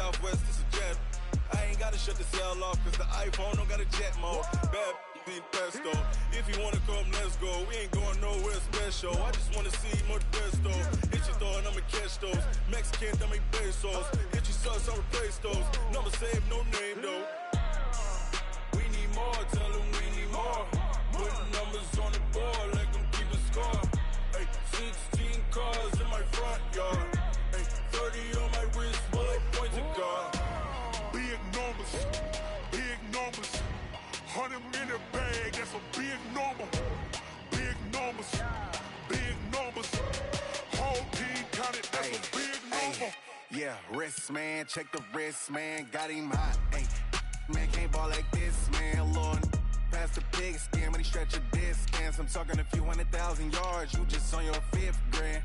Southwest, it's a jet. I ain't gotta shut the cell off, cause the iPhone don't got a jet mode. Bad in pesto. If you wanna come, let's go. We ain't going nowhere special. I just wanna see more pesto. Hit your thought, I'ma catch those. Mexican, dame pesos. Hit your sus, I'll replace those. Number save, no name though. We need more, tell them we need more. Putting numbers on the board, like them keep a score. Ay, 16 cars in my front yard. Ay, 30 on my wrist, while I point to God. Big numbers, big numbers. 100 in the bag, that's a big number. Big numbers, big numbers. Whole team counted, that's a big number. Yeah, wrist, man, check the wrist, man. Got him hot, ayy. Man, can't ball like this, man. Lord, past the pig skin, but he stretch a distance. I'm talking a few 100,000 yards, you just on your 5th grand.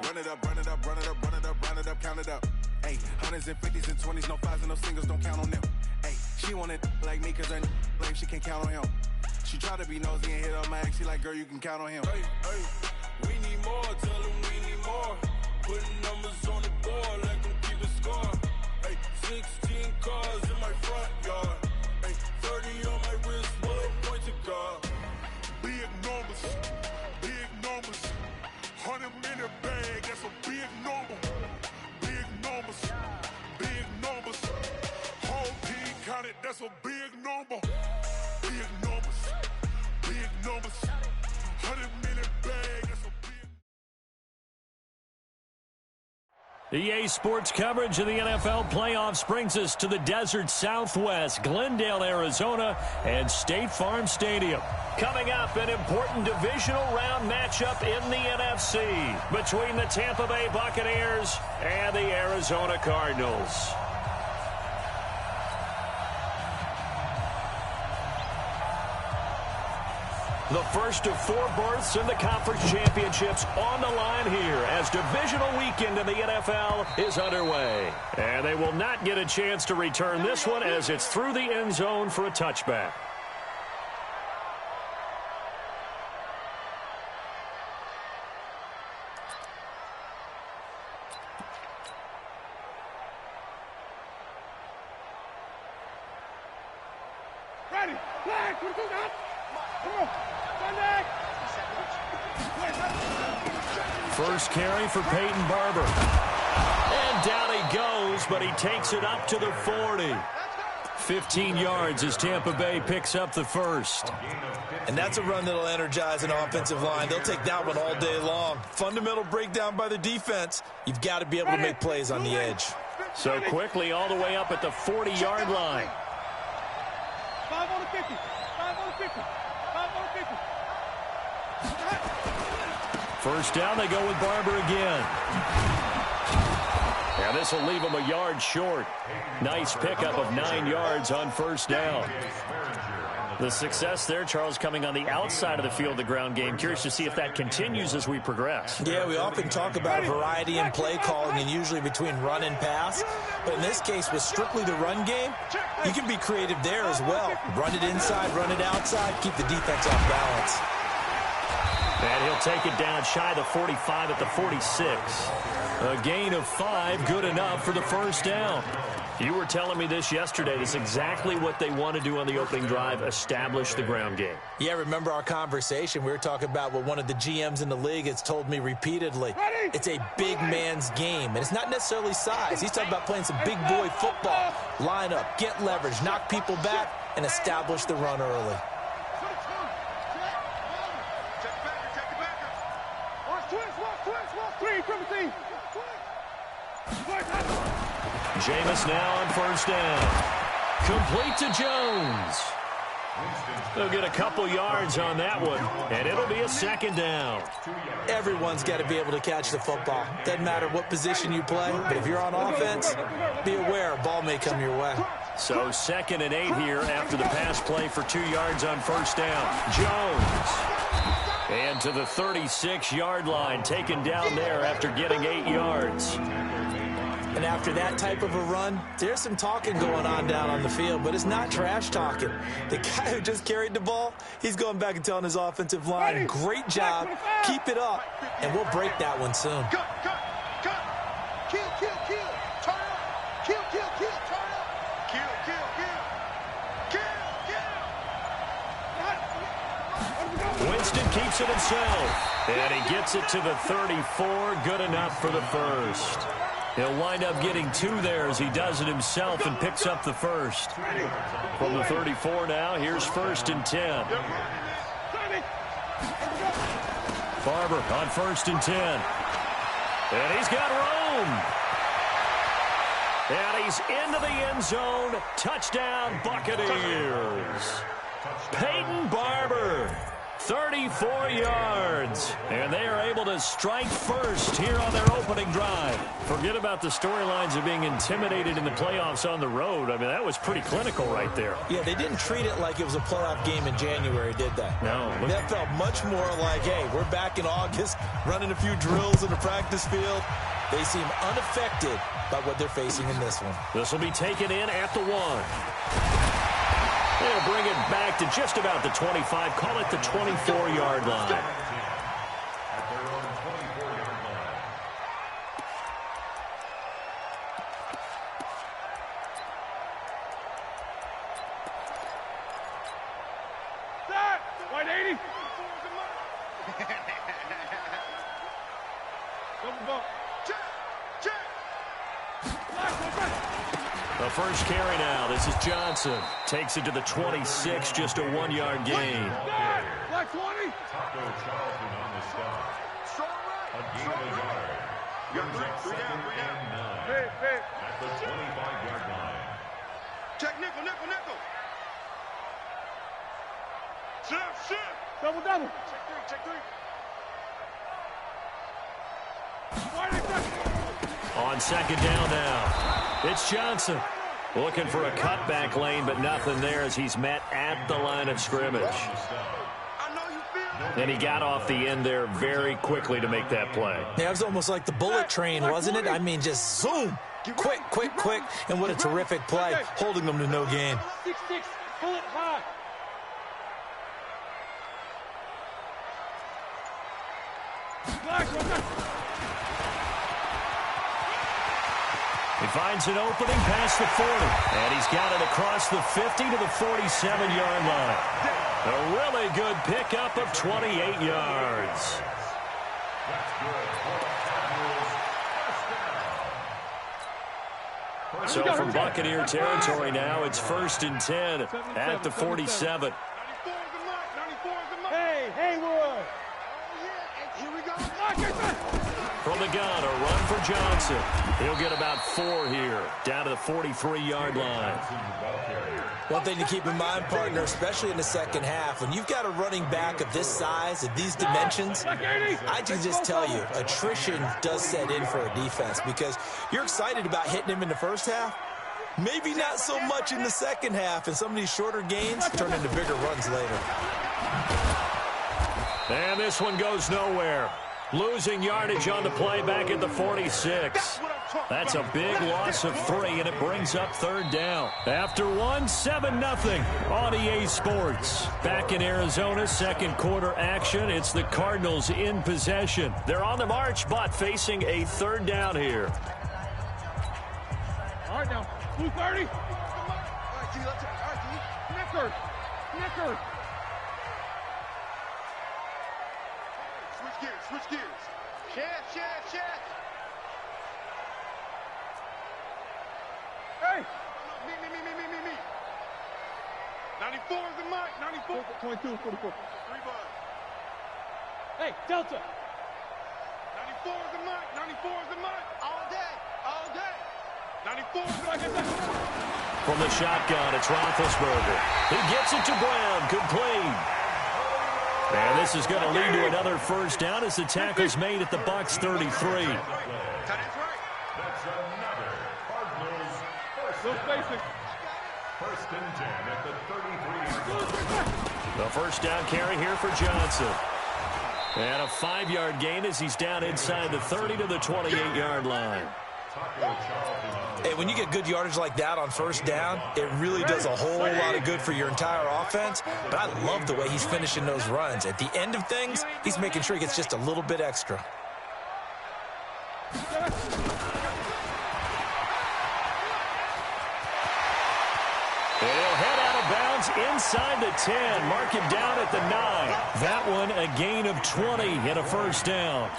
Run it up, run it up, run it up, run it up, run it up, count it up. Ayy, 100s and 50s and 20s, no 5s and no singles, don't count on them. Ayy, she want it like me, cause her lame, she can't count on him. She try to be nosy and hit on my ex, she like, girl, you can count on him. Hey, hey, we need more, tell them we need more. Putting numbers on the board, like them keep a score. Hey, 16 cars in my front yard. Hey, 30 on my wrist, while I point to God. Big numbers, big numbers. 100 in the bag, that's a big number. Big numbers, big numbers. Whole team counted, that's a big number. Big numbers, big numbers. 100 in the bag, that's a big. EA Sports coverage of the NFL playoffs brings us to the desert Southwest, Glendale, Arizona, and State Farm Stadium. Coming up, an important divisional round matchup in the NFC between the Tampa Bay Buccaneers and the Arizona Cardinals. The first of 4 berths in the conference championships on the line here as divisional weekend in the NFL is underway. And they will not get a chance to return this one as it's through the end zone for a touchback. Ready, flag, come on. First carry for Peyton Barber. And down he goes, but he takes it up to the 40. 15 yards as Tampa Bay picks up the first. And that's a run that'll energize an offensive line. They'll take that one all day long. Fundamental breakdown by the defense. You've got to be able to make plays on the edge. So quickly all the way up at the 40-yard line. 5 on the 50. 5 on the 50. 5 on the 50. First down, they go with Barber again. And this will leave him a yard short. Nice pickup of 9 yards on first down. The success there, Charles, coming on the outside of the field, the ground game. Curious to see if that continues as we progress. Yeah, we often talk about variety in play calling and usually between run and pass. But in this case, with strictly the run game, you can be creative there as well. Run it inside, run it outside, keep the defense off balance. And he'll take it down shy of the 45 at the 46. A gain of 5, good enough for the first down. You were telling me this yesterday. This is exactly what they want to do on the opening drive, establish the ground game. Yeah, remember our conversation? We were talking about what one of the GMs in the league has told me repeatedly. It's a big man's game, and it's not necessarily size. He's talking about playing some big boy football. Line up, get leverage, knock people back, and establish the run early. Jameis now on first down. Complete to Jones. They'll get a couple yards on that one, and it'll be a second down. Everyone's got to be able to catch the football. Doesn't matter what position you play, but if you're on offense, be aware a ball may come your way. So 2nd and 8 here after the pass play for 2 yards on first down. Jones. And to the 36-yard line, taken down there after getting 8 yards. And after that type of a run, there's some talking going on down on the field, but it's not trash talking. The guy who just carried the ball, he's going back and telling his offensive line, great job, keep it up, and we'll break that one soon. Kill, turn. takes it himself. And he gets it to the 34. Good enough for the first. He'll wind up getting 2 there as he does it himself and picks up the first. From the 34 now, here's 1st and 10. Barber on 1st and 10. And he's got room. And he's into the end zone. Touchdown, Buccaneers. Peyton Barber, 34 yards. And they are able to strike first here on their opening drive. Forget about the storylines of being intimidated in the playoffs on the road. I mean, that was pretty clinical right there. Yeah, they didn't treat it like it was a playoff game in January, did they? No. That felt much more like, hey, we're back in August, running a few drills in the practice field. They seem unaffected by what they're facing in this one. This will be taken in at the 1. They'll bring it back to just about the 25. Call it the 24-yard line. The first carry now. This is Johnson. Takes it to the 26, just a 1-yard gain. Black 20. At the 25-yard line. Check nickel. Shift. Double. Check 3. On 2nd down now. It's Johnson. Looking for a cutback lane, but nothing there as he's met at the line of scrimmage. And he got off the end there very quickly to make that play. Yeah, it was almost like the bullet train, wasn't it? I mean, just zoom. Quick. And what a terrific play, holding them to no gain. 6-6. Bullet high. He finds an opening past the 40. And he's got it across the 50 to the 47-yard line. A really good pickup of 28 yards. So from Buccaneer territory now, it's 1st and 10 at the 47. Hey, Haywood. Here we go. From the gun, a run for Johnson. He'll get about 4 here, down to the 43-yard line. One thing to keep in mind, partner, especially in the second half, when you've got a running back of this size, of these dimensions, I can just tell you, attrition does set in for a defense because you're excited about hitting him in the first half. Maybe not so much in the second half, and some of these shorter gains turn into bigger runs later. And this one goes nowhere. Losing yardage on the play back at the 46. That's a big loss of 3, and it brings up 3rd down. After 1, 7-0 on EA Sports. Back in Arizona, second quarter action. It's the Cardinals in possession. They're on the march, but facing a 3rd down here. All right, now. Blue 30. All right, G, let's Nicker. Switch gears. Check. Hey! Me. 94 is the mic. 94. 22, 44. 3 bucks. Hey, Delta. 94 is the mic. All day. 94 is the mic. From the shotgun, it's Roethlisberger. He gets it to Brown. Complete. And this is going to lead to another 1st down as the tackle's made at the Bucs 33. That's another Cardinals first and 10 at the 33. The 1st down carry here for Johnson. And a 5-yard gain as he's down inside the 30 to the 28-yard line. Hey, when you get good yardage like that on 1st down, it really does a whole lot of good for your entire offense. But I love the way he's finishing those runs. At the end of things, he's making sure he gets just a little bit extra. He'll head out of bounds inside the 10. Mark him down at the 9. That one a gain of 20 and a first down.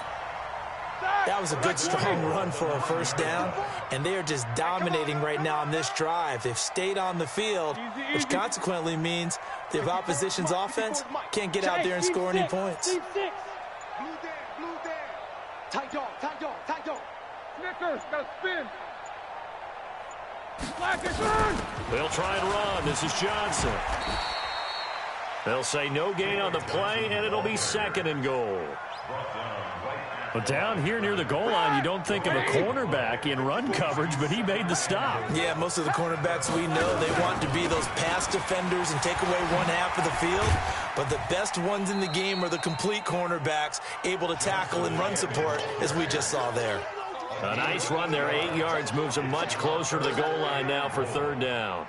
That was a good, strong run for a first down, and they are just dominating right now on this drive. They've stayed on the field, which consequently means the opposition's offense can't get out there and score any points. Tight dog. Snickers, got to spin. They'll try and run. This is Johnson. They'll say no gain on the play, and it'll be 2nd and goal. But down here near the goal line, you don't think of a cornerback in run coverage, but he made the stop. Yeah, most of the cornerbacks we know, they want to be those pass defenders and take away one half of the field. But the best ones in the game are the complete cornerbacks, able to tackle and run support, as we just saw there. A nice run there, 8 yards, moves them much closer to the goal line now for 3rd down.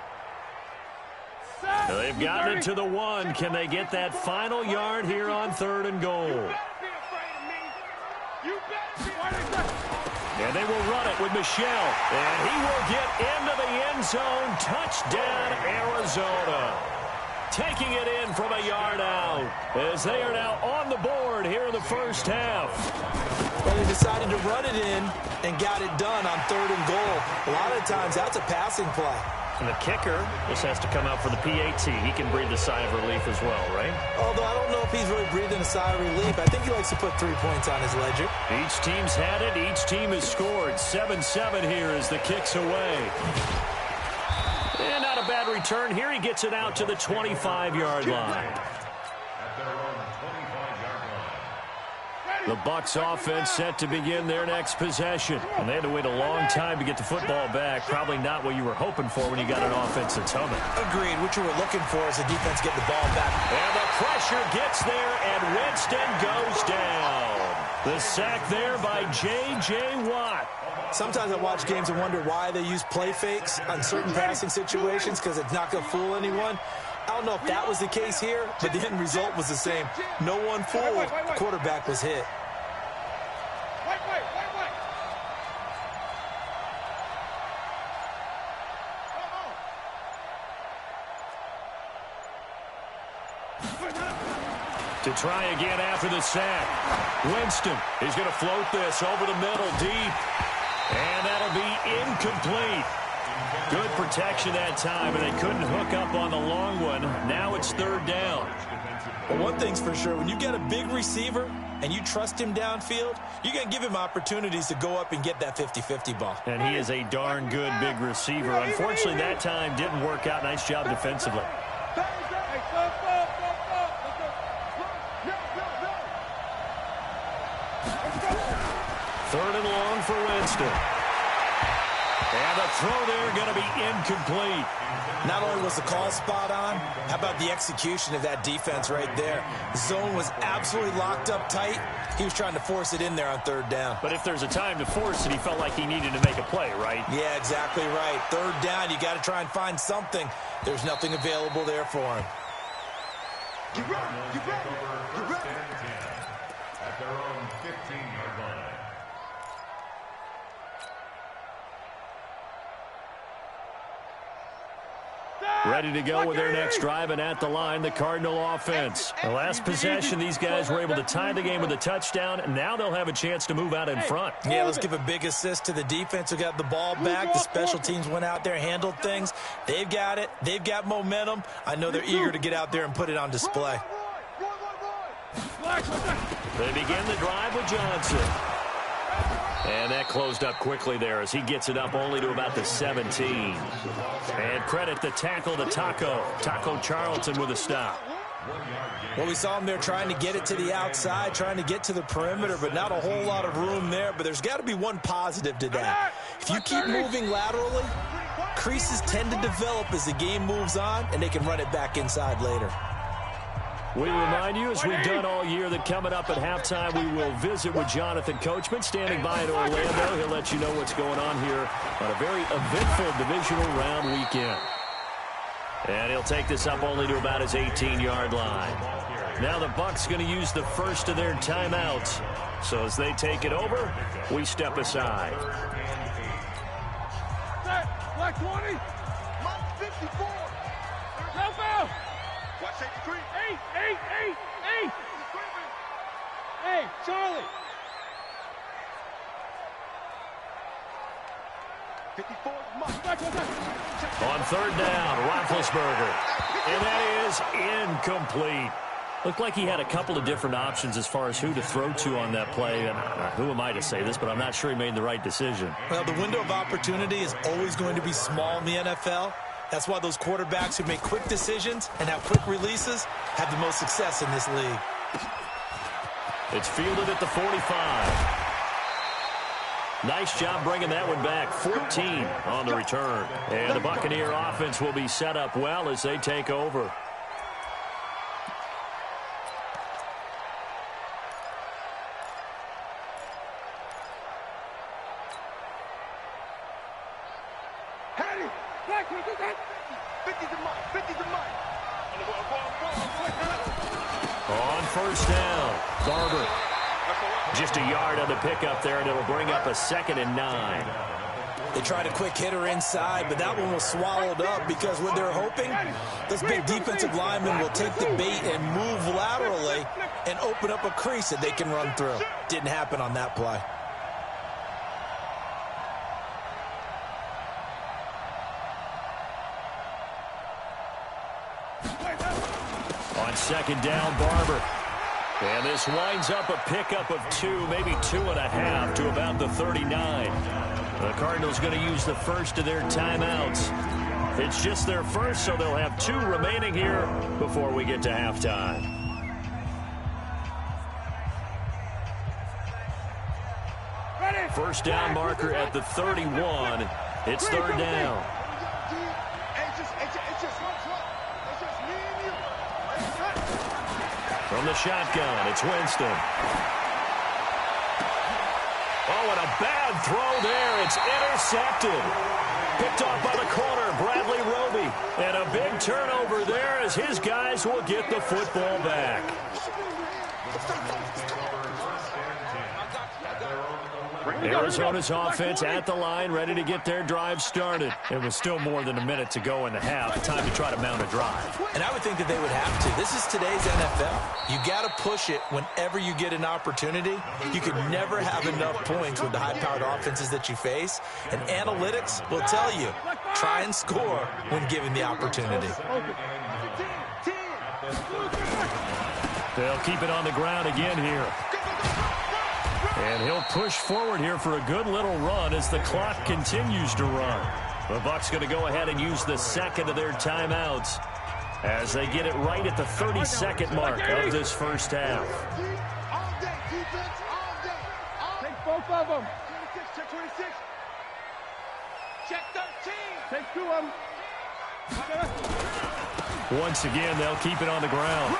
They've gotten it to the 1. Can they get that final yard here on 3rd and goal? And they will run it with Michel. And he will get into the end zone. Touchdown, Arizona. Taking it in from a yard out as they are now on the board here in the first half. Well, they decided to run it in and got it done on 3rd and goal. A lot of times that's a passing play. And the kicker just has to come out for the PAT. He can breathe a sigh of relief as well, right? Although I don't know if he's really breathing a sigh of relief. I think he likes to put 3 points on his ledger. Each team's had it. Each team has scored. 7-7 here as the kick's away. And not a bad return here. He gets it out to the 25-yard line. The Bucs offense set to begin their next possession. And they had to wait a long time to get the football back. Probably not what you were hoping for when you got an offense that's humming. Agreed. What you were looking for is the defense getting the ball back. And the pressure gets there, and Winston goes down. The sack there by J.J. Watt. Sometimes I watch games and wonder why they use play fakes on certain passing situations, because it's not going to fool anyone. I don't know if that was the case here, but the end result was the same. No one fooled. The quarterback was hit. To try again after the sack. Winston is going to float this over the middle deep. And that'll be incomplete. Good protection that time, and they couldn't hook up on the long one. Now it's 3rd down. Well, one thing's for sure. When you get a big receiver and you trust him downfield, you're going to give him opportunities to go up and get that 50-50 ball. And he is a darn good big receiver. Unfortunately, that time didn't work out. Nice job defensively. 3rd and long for Winston. And the throw there going to be incomplete. Not only was the call spot on, how about the execution of that defense right there? Zone was absolutely locked up tight. He was trying to force it in there on 3rd down. But if there's a time to force it, he felt like he needed to make a play, right? Yeah, exactly right. 3rd down, you got to try and find something. There's nothing available there for him. Get ready. At their own 15-yard line. Ready to go with their next drive, and at the line, the Cardinal offense. The last possession, these guys were able to tie the game with a touchdown, and now they'll have a chance to move out in front. Yeah, let's give a big assist to the defense who got the ball back. The special teams went out there, handled things. They've got it. They've got momentum. I know they're eager to get out there and put it on display. They begin the drive with Johnson. And that closed up quickly there as he gets it up only to about the 17. And credit the tackle to Taco Charlton with a stop. Well, we saw him there trying to get it to the outside, trying to get to the perimeter, but not a whole lot of room there. But there's got to be one positive to that. If you keep moving laterally, creases tend to develop as the game moves on, and they can run it back inside later. We remind you, as we've done all year, that coming up at halftime, we will visit with Jonathan Coachman, standing by in Orlando. He'll let you know what's going on here on a very eventful divisional round weekend. And he'll take this up only to about his 18-yard line. Now the Bucs going to use the first of their timeouts. So as they take it over, we step aside. Black 20. 54. Watch safety creep. Hey, Charlie. 54 On third down, Roethlisberger. And that is incomplete. Looked like he had a couple of different options as far as who to throw to on that play. And who am I to say this, but I'm not sure he made the right decision. Well, the window of opportunity is always going to be small in the NFL. That's why those quarterbacks who make quick decisions and have quick releases have the most success in this league. It's fielded at the 45. Nice job bringing that one back. 14 on the return. And the Buccaneer offense will be set up well as they take over. On first down, Barber. Just a yard on the pickup there, and it'll bring up a 2nd and 9. They tried a quick hitter inside, but that one was swallowed up because what they're hoping, those big defensive linemen will take the bait and move laterally and open up a crease that they can run through. Didn't happen on that play. On 2nd down, Barber. And this winds up a pickup of 2, maybe 2.5 to about the 39. The Cardinals going to use the first of their timeouts. It's just their first, so they'll have 2 remaining here before we get to halftime. First down marker at the 31. It's third down. From the shotgun, it's Winston. Oh, and a bad throw there. It's intercepted. Picked off by the corner, Bradley Roby. And a big turnover there as his guys will get the football back. Arizona's offense at the line, ready to get their drive started. It was still more than a minute to go in the half. Time to try to mount a drive. And I would think that they would have to. This is today's NFL. You got to push it whenever you get an opportunity. You could never have enough points with the high-powered offenses that you face. And analytics will tell you, try and score when given the opportunity. They'll keep it on the ground again here. And he'll push forward here for a good little run as the clock continues to run. The Bucs going to go ahead and use the second of their timeouts as they get it right at the 32nd mark of this first half. Take both of them. Check 26. Check 13. Take 2 of them. Once again, they'll keep it on the ground.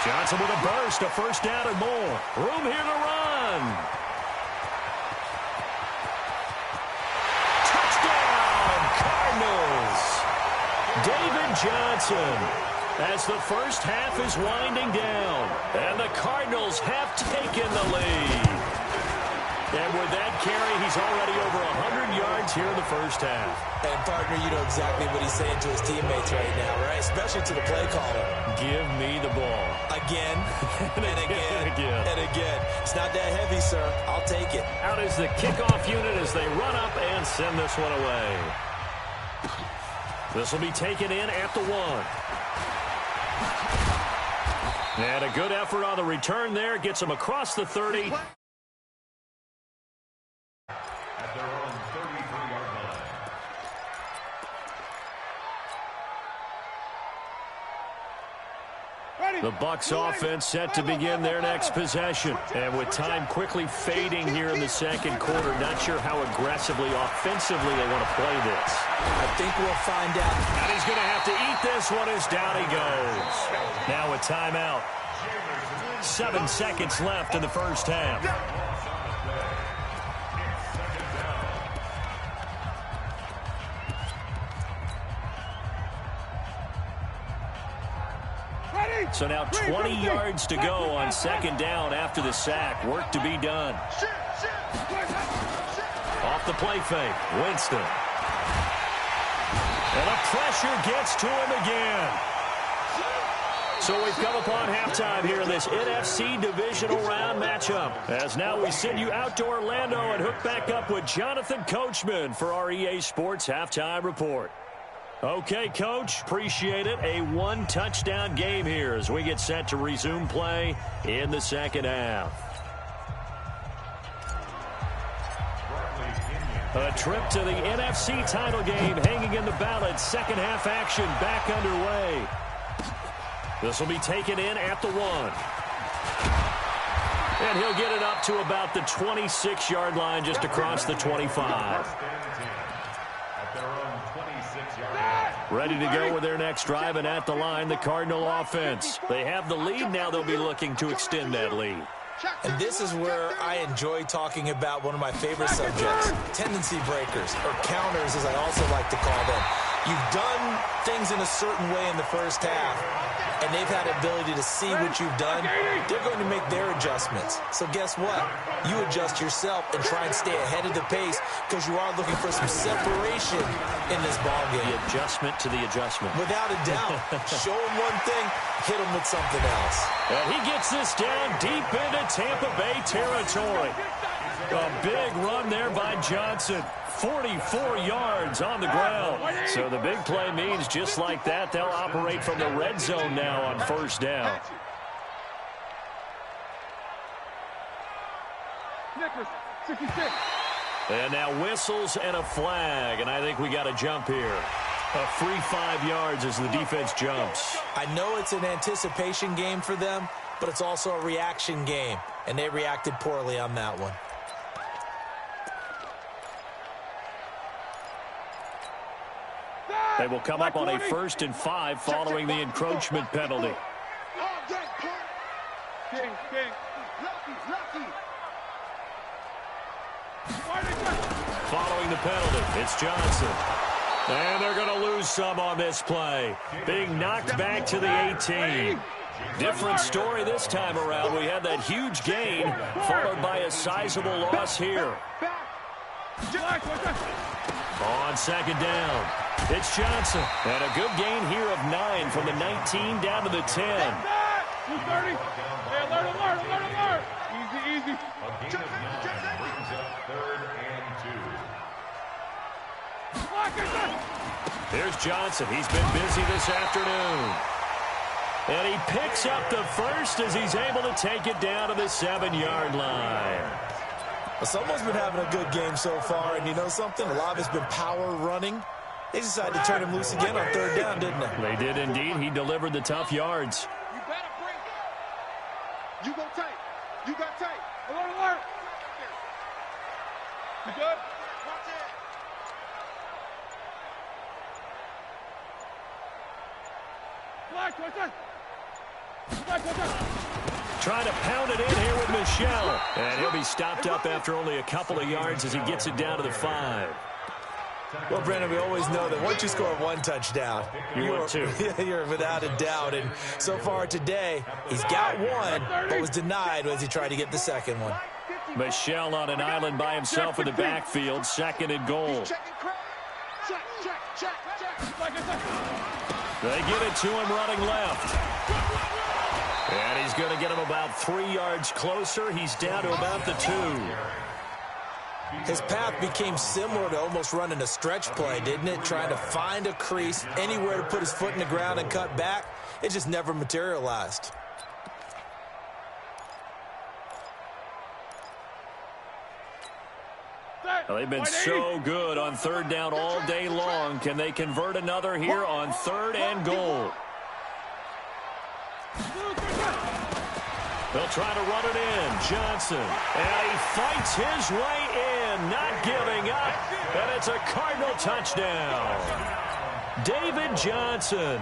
Johnson with a burst, a first down and more. Room here to run. Touchdown, Cardinals. David Johnson as the first half is winding down. And the Cardinals have taken the lead. And with that carry, he's already over 100 yards here in the first half. And, partner, you know exactly what he's saying to his teammates right now, right? Especially to the play caller. Give me the ball. Again, and again, and again. and again. It's not that heavy, sir. I'll take it. Out is the kickoff unit as they run up and send this one away. This will be taken in at the 1. And a good effort on the return there. Gets him across the 30. At their own 33-yard line. The Bucs offense set to begin their next possession. And with time quickly fading here in the second quarter, not sure how aggressively, offensively they want to play this. I think we'll find out. And he's going to have to eat this one as down he goes. Now a timeout. 7 seconds left in the first half. So now 20 yards to go on second down after the sack. Work to be done. Off the play fake, Winston. And the pressure gets to him again. So we've come upon halftime here in this NFC divisional round matchup. As now we send you out to Orlando and hook back up with Jonathan Coachman for our EA Sports Halftime Report. Okay, Coach, appreciate it. A one-touchdown game here as we get set to resume play in the second half. A trip to the NFC title game hanging in the balance. Second half action back underway. This will be taken in at the 1. And he'll get it up to about the 26-yard line just across the 25. Ready to go with their next drive, and at the line, the Cardinal offense. They have the lead. Now they'll be looking to extend that lead. And this is where I enjoy talking about one of my favorite subjects, tendency breakers, or counters as I also like to call them. You've done things in a certain way in the first half, and they've had the ability to see what you've done. They're going to make their adjustments. So guess what? You adjust yourself and try and stay ahead of the pace because you are looking for some separation in this ballgame. The adjustment to the adjustment. Without a doubt. Show them one thing, hit them with something else. And he gets this down deep into Tampa Bay territory. A big run there by Johnson. 44 yards on the ground. So the big play means just like that, they'll operate from the red zone now on first down. Snickers, 66. And now whistles and a flag, and I think we got a jump here. A free 5 yards as the defense jumps. I know it's an anticipation game for them, but it's also a reaction game, and they reacted poorly on that one. They will come up on a 1st and 5 following the encroachment penalty. Following the penalty, it's Johnson. And they're going to lose some on this play. Being knocked back to the 18. Different story this time around. We had that huge gain followed by a sizable loss here. On second down, it's Johnson. And a good gain here of 9 from the 19 down to the 10. 230. Hey, alert. Easy. A gain of 9 brings up 3rd and 2. Here's Johnson. He's been busy this afternoon. And he picks up the first as he's able to take it down to the 7-yard line. Well, someone's been having a good game so far, and you know something? A lot of it's been power running. They decided to turn him loose again on 3rd down, didn't they? They did indeed. He delivered the tough yards. You better break it. You go tight. You got tight. Alert. You good? Watch it. Trying to pound it in here with Michelle. And he'll be stopped up after only a couple of yards as he gets it down to the 5. Well, Brandon, we always know that once you score 1 touchdown, you're 2. You're without a doubt. And so far today, he's got 1, but was denied as he tried to get the second one. Michelle on an island by himself in the backfield, 2nd and goal. They get it to him running left. And he's going to get him about 3 yards closer. He's down to about the 2. His path became similar to almost running a stretch play, didn't it? Trying to find a crease, anywhere to put his foot in the ground and cut back. It just never materialized. Well, they've been so good on 3rd down all day long. Can they convert another here on 3rd and goal? They'll try to run it in. Johnson. And he fights his way in, not giving up. And it's a Cardinal touchdown. David Johnson.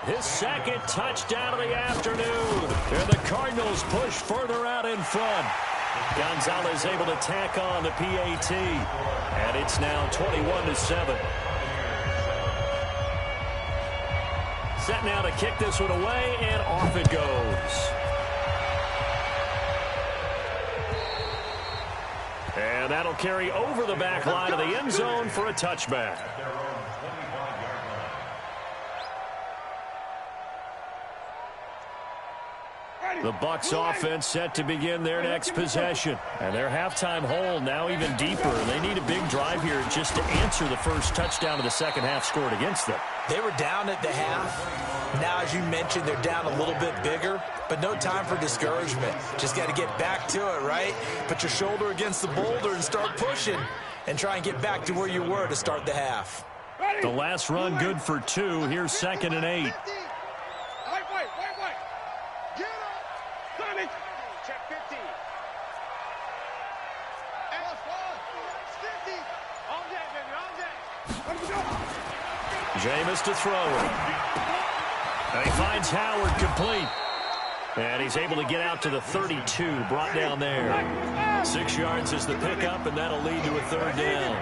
His 2nd touchdown of the afternoon. And the Cardinals push further out in front. Gonzalez able to tack on the PAT. And it's now 21-7. Set now to kick this one away, and off it goes. And that'll carry over the back line of the end zone for a touchback. The Bucs offense set to begin their next possession. And their halftime hole now even deeper. They need a big drive here just to answer the first touchdown of the second half scored against them. They were down at the half. Now, as you mentioned, they're down a little bit bigger, but no time for discouragement. Just got to get back to it, right? Put your shoulder against the boulder and start pushing and try and get back to where you were to start the half. The last run good for 2. Here's 2nd and 8. Check 50. Jameis to throw it. And he finds Howard complete. And he's able to get out to the 32, brought down there. 6 yards is the pickup, and that'll lead to a 3rd down.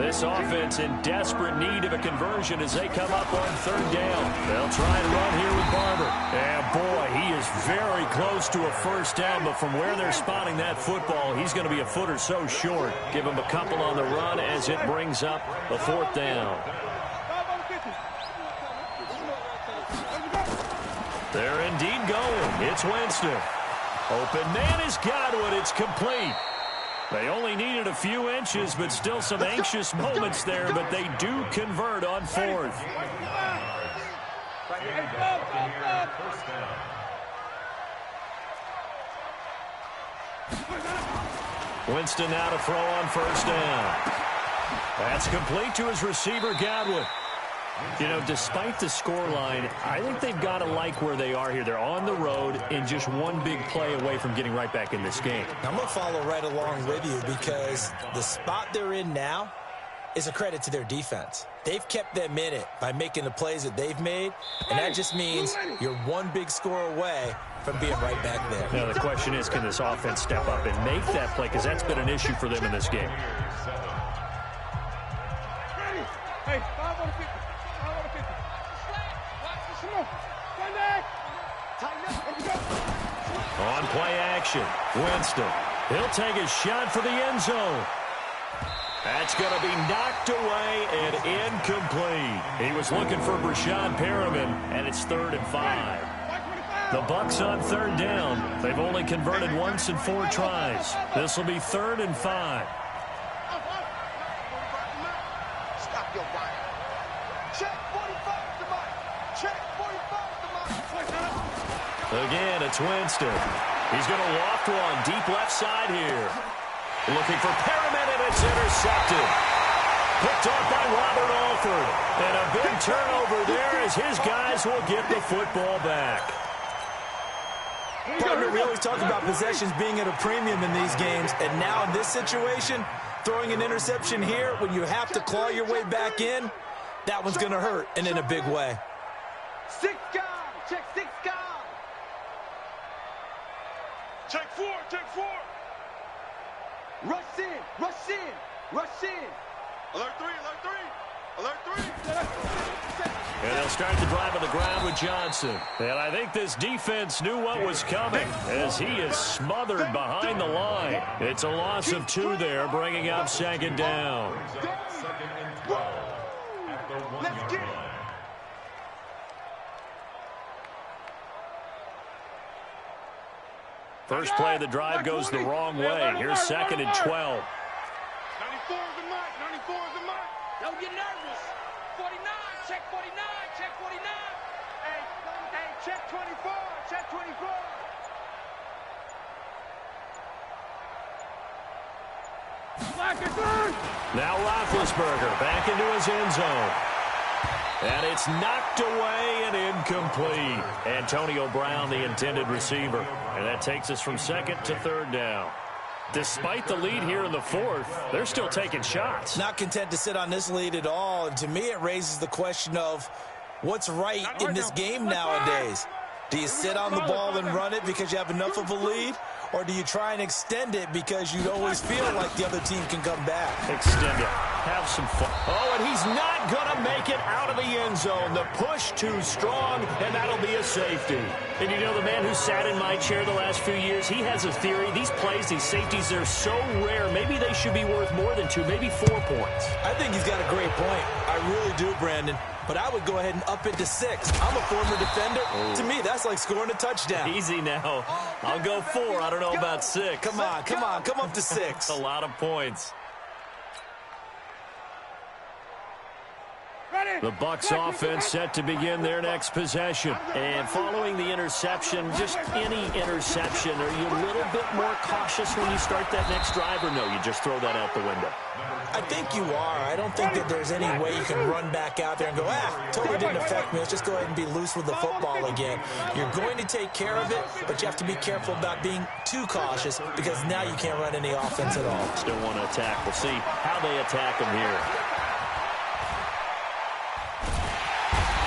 This offense in desperate need of a conversion as they come up on 3rd down. They'll try and run here with Barber. And boy, he is very close to a 1st down, but from where they're spotting that football, he's going to be a foot or so short. Give him a couple on the run as it brings up the 4th down. They're indeed going. It's Winston. Open man is Godwin. It's complete. They only needed a few inches, but still some anxious moments there, but they do convert on 4th. Winston now to throw on 1st down. That's complete to his receiver, Godwin. You know, despite the scoreline, I think they've got to like where they are here. They're on the road and just one big play away from getting right back in this game. I'm going to follow right along with you because the spot they're in now is a credit to their defense. They've kept them in it by making the plays that they've made, and that just means you're one big score away from being right back there. Now, the question is, can this offense step up and make that play? Because that's been an issue for them in this game. Hey, 5 on 50. 5 on 50. On play action, Winston. He'll take a shot for the end zone. That's going to be knocked away and incomplete. He was looking for Brashad Perriman, and it's 3rd and 5. The Bucs on 3rd down. They've only converted once in 4 tries. This will be 3rd and 5. Stop your whine. Check 45 to Mike. Check 45 to Mike. Again, it's Winston. He's going to loft one deep left side here. Looking for Perriman, and it's intercepted. Picked off by Robert Alford. And a big turnover there as his guys will get the football back. Partner, we always talk about possessions being at a premium in these games, and now in this situation, throwing an interception here when you have to claw your way back in, that one's going to hurt, and in a big way. 6 guys. Check 6 guys. Check 4. Check 4. Rush in. Rush in. Rush in. Alert 3. Alert 3. Alert 3. And they'll start the drive on the ground with Johnson. And I think this defense knew what was coming as he is smothered behind the line. It's a loss of 2 there, bringing up 2nd down. Let's get it. First play of the drive goes the wrong way. Here's 2nd and 12. 94 is the mark. 94 is the mark. Don't get nervous. 49. Check 49. Check 49. Hey, check 24. Check 24. Now Roethlisberger back into his end zone. And it's knocked away and incomplete. Antonio Brown, the intended receiver. And that takes us from 2nd to 3rd down. Despite the lead here in the 4th, they're still taking shots. Not content to sit on this lead at all. And to me, it raises the question of what's right in this game nowadays. Do you sit on the ball and run it because you have enough of a lead? Or do you try and extend it because you always feel like the other team can come back? Extend it. Have some fun. Oh, and he's not going to make it out of the end zone. The push too strong, and that'll be a safety. And you know, the man who sat in my chair the last few years, he has a theory. These plays, these safeties, they're so rare. Maybe they should be worth more than 2, maybe 4 points. I think he's got a great point. I really do, Brandon. But I would go ahead and up it to 6. I'm a former defender. To me, that's like scoring a touchdown. Easy now. I'll go 4. I don't know about 6. Come on. Come up to 6. A lot of points. The Bucs offense set to begin their next possession. And following the interception, just any interception, are you a little bit more cautious when you start that next drive, or no, you just throw that out the window? I think you are. I don't think that there's any way you can run back out there and go, totally didn't affect me. Let's just go ahead and be loose with the football again. You're going to take care of it, but you have to be careful about being too cautious because now you can't run any offense at all. Still want to attack. We'll see how they attack them here.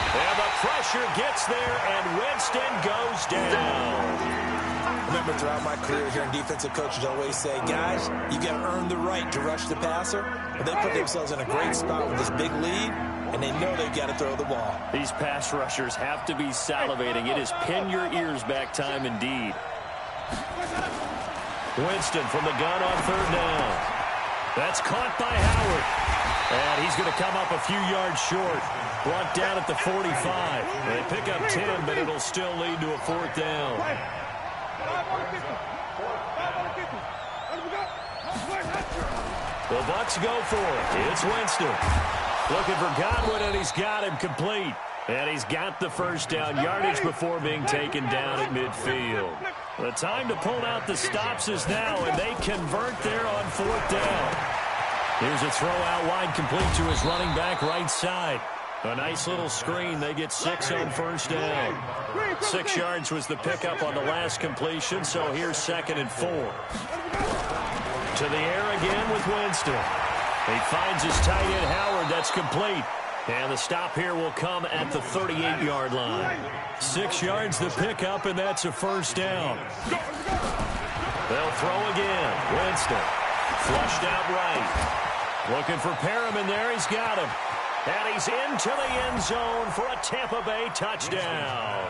And the pressure gets there, and Winston goes down. Remember, throughout my career here in defensive coaches always say, guys, you got to earn the right to rush the passer. But they put themselves in a great spot with this big lead, and they know they've got to throw the ball. These pass rushers have to be salivating. It is pin your ears back time indeed. Winston from the gun on 3rd down. That's caught by Howard. And he's going to come up a few yards short. Brought down at the 45. They pick up 10, but it'll still lead to a 4th down. The Bucs go for it. It's Winston. Looking for Godwin, and he's got him complete. And he's got the 1st down yardage before being taken down at midfield. The time to pull out the stops is now, and they convert there on 4th down. Here's a throw out wide, complete to his running back right side. A nice little screen. They get 6 on 1st down. 6 yards was the pickup on the last completion, so here's 2nd and 4. To the air again with Winston. He finds his tight end Howard. That's complete. And the stop here will come at the 38-yard line. 6 yards the pickup, and that's a 1st down. They'll throw again. Winston. Flushed out right. Looking for Perriman there. He's got him. And he's into the end zone for a Tampa Bay touchdown.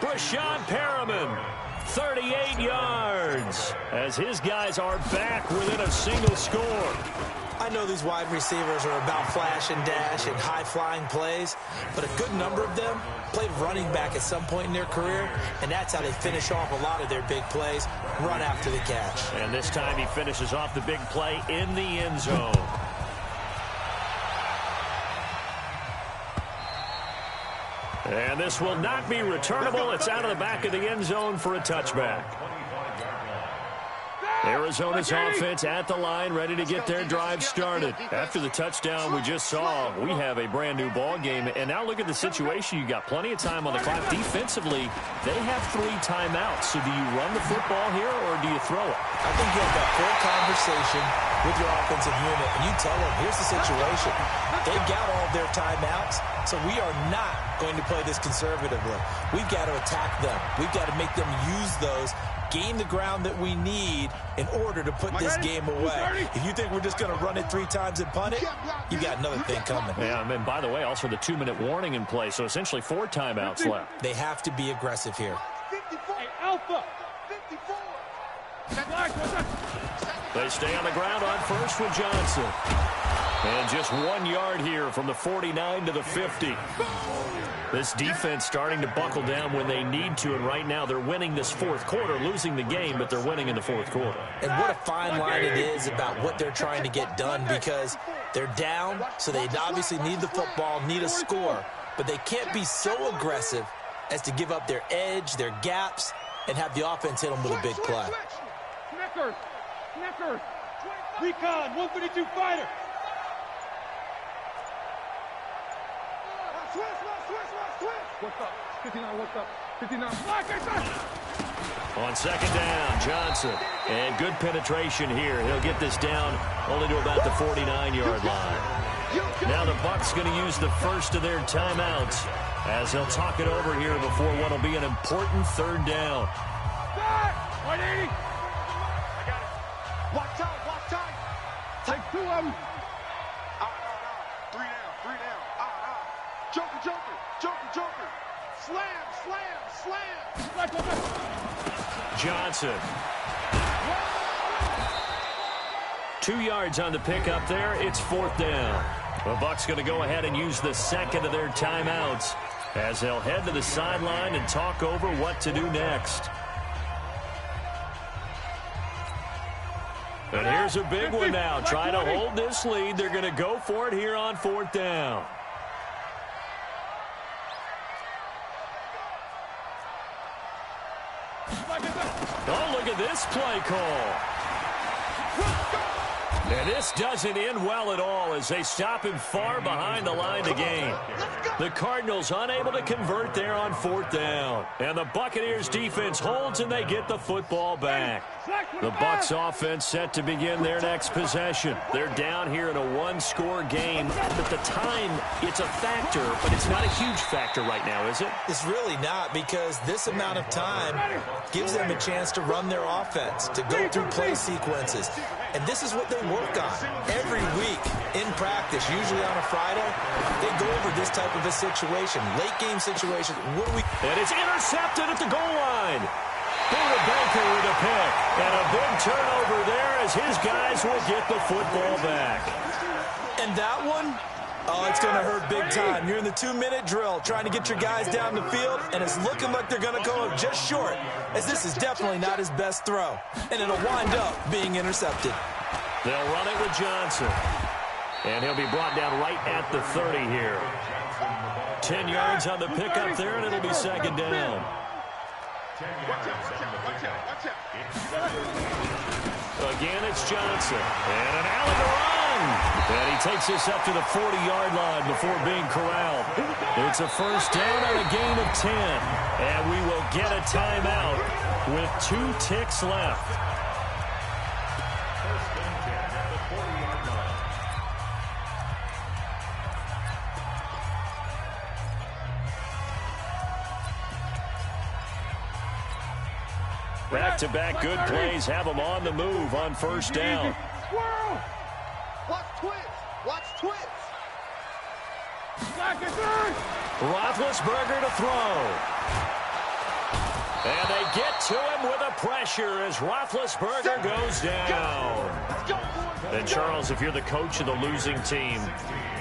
Brashad Perriman, 38 yards, as his guys are back within a single score. I know these wide receivers are about flash and dash and high-flying plays, but a good number of them played running back at some point in their career, and that's how they finish off a lot of their big plays, run after the catch. And this time he finishes off the big play in the end zone. And this will not be returnable. It's out of the back of the end zone for a touchback. Arizona's offense at the line, ready to get their drive started. After the touchdown we just saw, we have a brand-new ball game. And now look at the situation. You got plenty of time on the clock. Defensively, they have 3 timeouts. So do you run the football here, or do you throw it? I think you have that full conversation with your offensive unit, and you tell them, here's the situation. They've got all their timeouts, so we are not going to play this conservatively. We've got to attack them. We've got to make them use those, gain the ground that we need in order to put this game away. If you think we're just going to run it 3 times and punt it, you got another thing coming. Yeah, and by the way, also the 2-minute warning in play, so essentially 4 timeouts left. They have to be aggressive here. 54. Hey, Alpha. 54. They stay on the ground on first with Johnson. And just 1 yard here from the 49 to the 50. This defense starting to buckle down when they need to, and right now they're winning this 4th quarter, losing the game, but they're winning in the 4th quarter. And what a fine line it is about what they're trying to get done, because they're down, so they obviously need the football, need a score, but they can't be so aggressive as to give up their edge, their gaps, and have the offense hit them with a big play. Snickers. Recon, 132 fighter. What's up? 59, what's up? 59. On 2nd down, Johnson. And good penetration here. He'll get this down only to about the 49-yard line. Now the Bucs going to use the first of their timeouts as they'll talk it over here before what will be an important 3rd down. 180. I got it. Watch out. Take 2 of them. 3 down. Joker. Slam. Johnson. 2 yards on the pickup there. It's 4th down. The Bucs going to go ahead and use the second of their timeouts as they'll head to the sideline and talk over what to do next. And here's a big one now. Trying to hold this lead. They're going to go for it here on 4th down. Oh, look at this play call. And this doesn't end well at all as they stop him far behind the line to gain. The Cardinals unable to convert there on 4th down. And the Buccaneers defense holds and they get the football back. The Bucs offense set to begin their next possession. They're down here in a one-score game. At the time, it's a factor, but it's not a huge factor right now, is it? It's really not, because this amount of time gives them a chance to run their offense, to go through play sequences. And this is what they work on every week in practice, usually on a Friday. They go over this type of a situation, late game situation. And it's intercepted at the goal line. Buda Baker with a pick. And a big turnover there as his guys will get the football back. And that one, oh, it's going to hurt big time. You're in the 2-minute drill trying to get your guys down the field, and it's looking like they're going to go just short, as this is definitely not his best throw. And it'll wind up being intercepted. They'll run it with Johnson. And he'll be brought down right at the 30 here. 10 yards on the pickup there, and it'll be 2nd down. Again, it's Johnson. And an alley to run. And he takes this up to the 40-yard line before being corralled. It's a 1st down on a gain of 10. And we will get a timeout with 2 ticks left. Back-to-back good plays have them on the move on 1st down. Watch twist. Watch twist. Roethlisberger to throw. And they get to him with a pressure as Roethlisberger goes down. And Charles, if you're the coach of the losing team,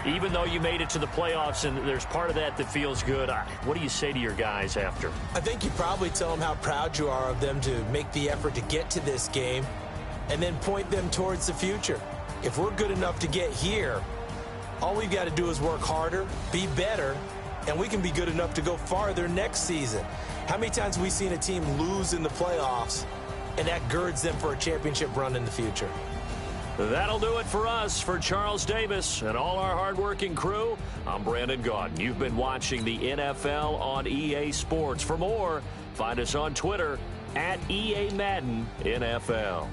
even though you made it to the playoffs and there's part of that that feels good, what do you say to your guys after? I think you probably tell them how proud you are of them to make the effort to get to this game and then point them towards the future. If we're good enough to get here, all we've got to do is work harder, be better, and we can be good enough to go farther next season. How many times have we seen a team lose in the playoffs, and that girds them for a championship run in the future? That'll do it for us. For Charles Davis and all our hardworking crew, I'm Brandon Gaudin. You've been watching the NFL on EA Sports. For more, find us on Twitter at EA Madden NFL.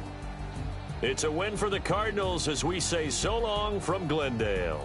It's a win for the Cardinals as we say so long from Glendale.